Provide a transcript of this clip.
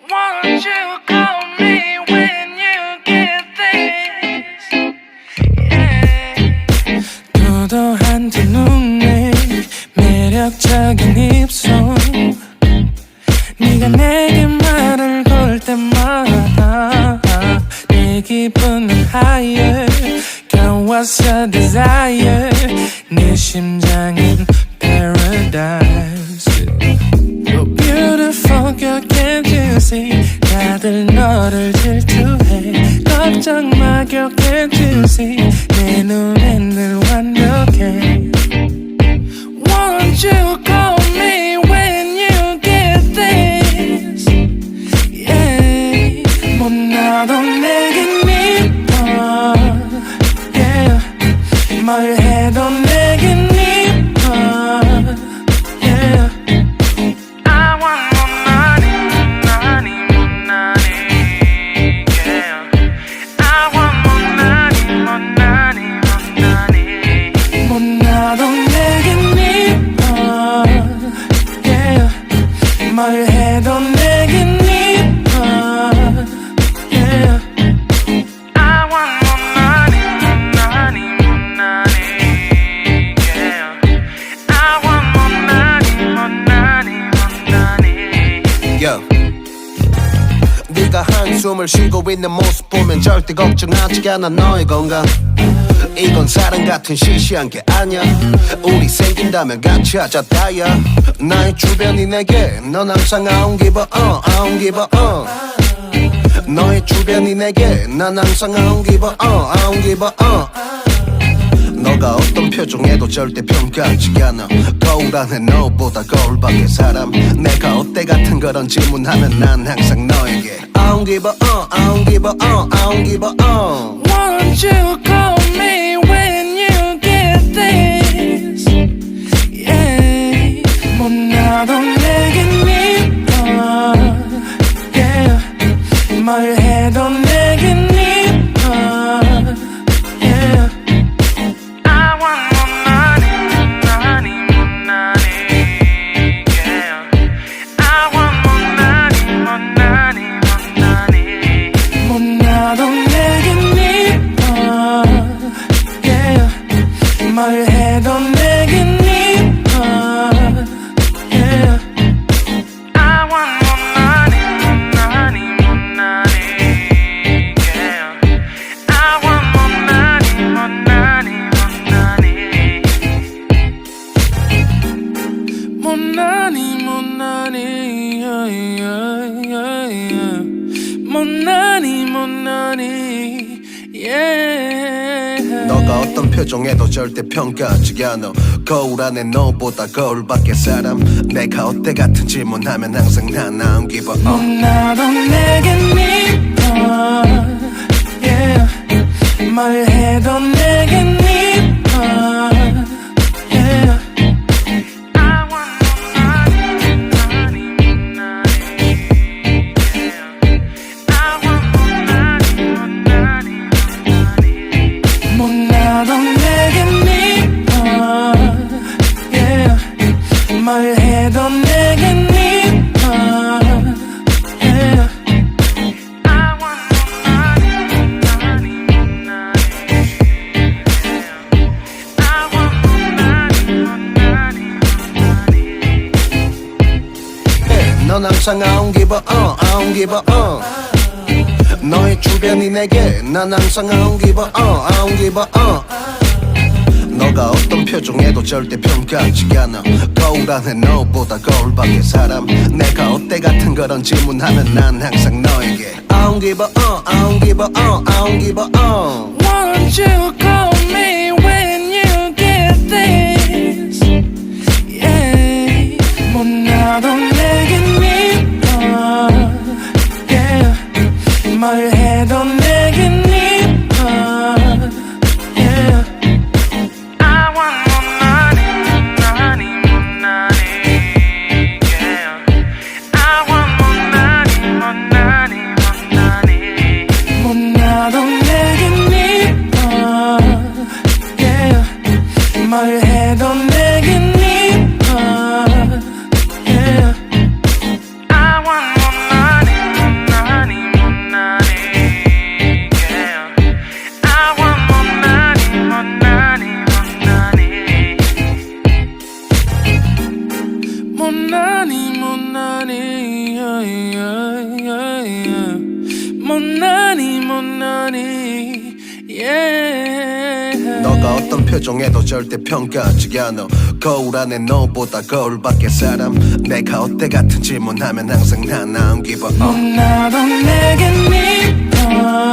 Won't you call me when you get this? 도도한 두 눈에 매력적인 입술, 네가 내게 말을 걸 때마다 내 기분은 higher, 겨워서 desire, 네 심장은 paradise. You're beautiful girl, can't you see? 다들 너를 질투해. 걱정 마 girl, can't you see? 내 눈엔 늘 완벽해. Won't you call me when you get this? Yeah, 못나도 내겐 이뻐. Yeah, 뭘 해도 내겐 이뻐. Yeah, I want more money, money, more money. Yeah, I want more money, more money, more money. 못나도 내겐 이뻐. Yeah, 뭘 해도 내겐 이뻐. Yeah, I want more money, more money, more money. Yeah, I want more money, more money, more money. Yo. 네가 한숨을 쉬고 있는 모습 보면 절대 걱정하지 않아 너의 건강. 이건 사랑 같은 시시한 게 아니야. 우리 생긴다면 같이 하자 다야. 나의 주변이 내게 넌 항상 I don't give a I don't give a 너의 주변이 내게 난 항상 I don't give a I don't give a 너가 어떤 표정에도 절대 평가하지 않아. 거울 안에 너보다 거울 밖의 사람. 내가 어때 같은 그런 질문하면 난 항상 너에게 I don't give a I don't give a I don't give a Won't you call me when you get this? Yeah, 못나도 내겐 이뻐. Yeah, 뭘 해도 내겐 이뻐. Yeah, I want more money, money, more money. Yeah, I want more money, more money, more money. 못나도 내겐 이뻐. Yeah, 뭘 해도 내겐 이뻐. Yeah, I want more money, more money, more money. Yeah, I want more money, more money, more money. More money, more money, yeah, yeah, yeah, yeah. More money, more money, yeah. 너가 어떤 표정에도 절대 평가하지 않아. 거울 안에 너보다 거울 밖의 사람. 내가 어때 같은 질문하면 항상 난 I don't give a 못나도 내겐 이뻐. Yeah, 뭘 해도 내겐 이뻐. Yeah, I want more money, money, money. Yeah, I want more money, money, money. 못나도 내겐 이뻐. Yeah, 뭘 해도 내겐 이뻐. Yeah, I want more money, money, money. Yeah, I want more money, money, money. 넌 항상 I don't give a I don't give a 너의 주변이 내게 난 항상 I don't give a I don't give a 너가 어떤 표정에도 절대 평가하지 않아. 거울 안에 너보다 거울 밖의 사람. 내가 어때 같은 그런 질문하면 난 항상 너에게 I don't give a I don't give a I don't give a Won't you call me when you get this? Yeah, 못나도 내겐 이뻐. Yeah, 뭘 해도 내겐 이뻐. Yeah, I want more money, money, more money. Yeah, I want more money, more money, more money. 못나도 못나니 yeah, yeah, yeah, yeah. 못나니 yeah. 너가 어떤 표정에도 절대 평가하지 않아. 거울 안에 너보다 거울 밖의 사람. 내가 어때 같은 질문하면 항상 난 안 give up. 나도 내게 믿어